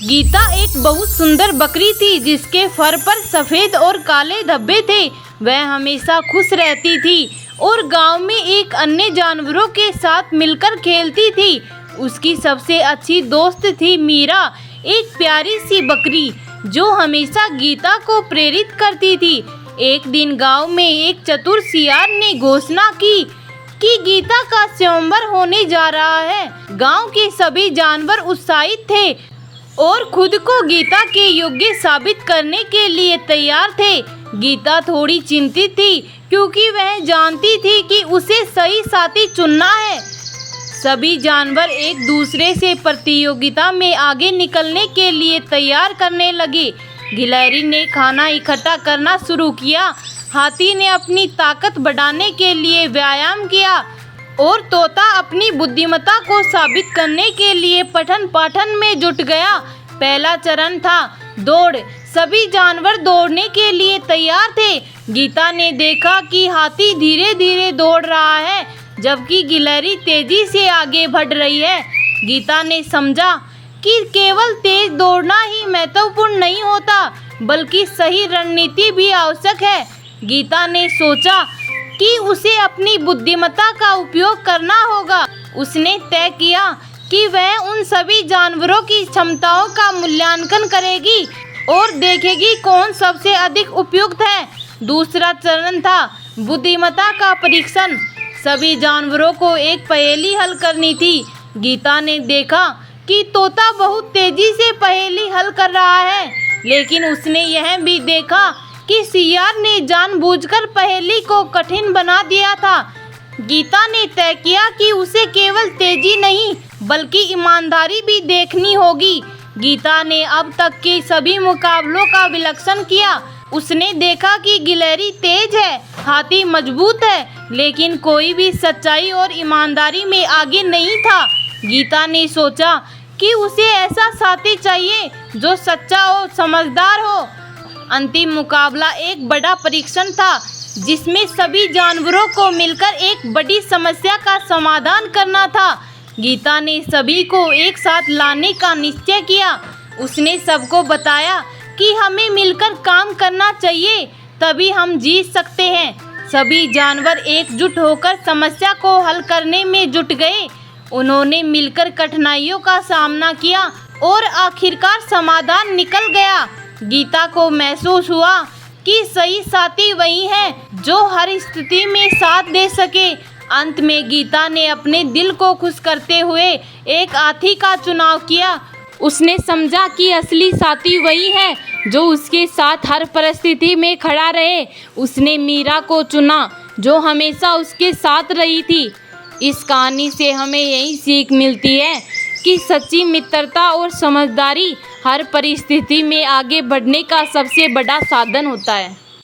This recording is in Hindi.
गीता एक बहुत सुंदर बकरी थी जिसके फर पर सफेद और काले धब्बे थे। वह हमेशा खुश रहती थी और गांव में एक अन्य जानवरों के साथ मिलकर खेलती थी। उसकी सबसे अच्छी दोस्त थी मीरा, एक प्यारी सी बकरी जो हमेशा गीता को प्रेरित करती थी। एक दिन गांव में एक चतुर सियार ने घोषणा की कि गीता का स्वयंवर होने जा रहा है। गांव के सभी जानवर उत्साहित थे और खुद को गीता के योग्य साबित करने के लिए तैयार थे। गीता थोड़ी चिंतित थी क्योंकि वह जानती थी कि उसे सही साथी चुनना है। सभी जानवर एक दूसरे से प्रतियोगिता में आगे निकलने के लिए तैयार करने लगे। गिलहरी ने खाना इकट्ठा करना शुरू किया, हाथी ने अपनी ताकत बढ़ाने के लिए व्यायाम किया और तोता अपनी बुद्धिमत्ता को साबित करने के लिए पठन पाठन में जुट गया। पहला चरण था दौड़। सभी जानवर दौड़ने के लिए तैयार थे। गीता ने देखा कि हाथी धीरे धीरे दौड़ रहा है जबकि गिलहरी तेजी से आगे बढ़ रही है। गीता ने समझा कि केवल तेज दौड़ना ही महत्वपूर्ण नहीं होता बल्कि सही रणनीति भी आवश्यक है। गीता ने सोचा कि उसे अपनी बुद्धिमत्ता का उपयोग करना होगा। उसने तय किया कि वह उन सभी जानवरों की क्षमताओं का मूल्यांकन करेगी और देखेगी कौन सबसे अधिक उपयुक्त है। दूसरा चरण था बुद्धिमत्ता का परीक्षण। सभी जानवरों को एक पहेली हल करनी थी। गीता ने देखा कि तोता बहुत तेजी से पहेली हल कर रहा है, लेकिन उसने यह भी देखा कि सियार ने जानबूझकर पहेली को कठिन बना दिया था। गीता ने तय किया कि उसे केवल तेजी नहीं बल्कि ईमानदारी भी देखनी होगी। गीता ने अब तक के सभी मुकाबलों का विश्लेषण किया। उसने देखा कि गिलहरी तेज है, हाथी मजबूत है, लेकिन कोई भी सच्चाई और ईमानदारी में आगे नहीं था। गीता ने सोचा कि उसे ऐसा साथी चाहिए जो सच्चा और समझदार हो। अंतिम मुकाबला एक बड़ा परीक्षण था जिसमें सभी जानवरों को मिलकर एक बड़ी समस्या का समाधान करना था। गीता ने सभी को एक साथ लाने का निश्चय किया। उसने सबको बताया कि हमें मिलकर काम करना चाहिए, तभी हम जीत सकते हैं। सभी जानवर एकजुट होकर समस्या को हल करने में जुट गए। उन्होंने मिलकर कठिनाइयों का सामना किया और आखिरकार समाधान निकल गया। गीता को महसूस हुआ कि सही साथी वही है जो हर स्थिति में साथ दे सके। अंत में गीता ने अपने दिल को खुश करते हुए एक हाथी का चुनाव किया। उसने समझा कि असली साथी वही है जो उसके साथ हर परिस्थिति में खड़ा रहे। उसने मीरा को चुना जो हमेशा उसके साथ रही थी। इस कहानी से हमें यही सीख मिलती है कि सच्ची मित्रता और समझदारी हर परिस्थिति में आगे बढ़ने का सबसे बड़ा साधन होता है।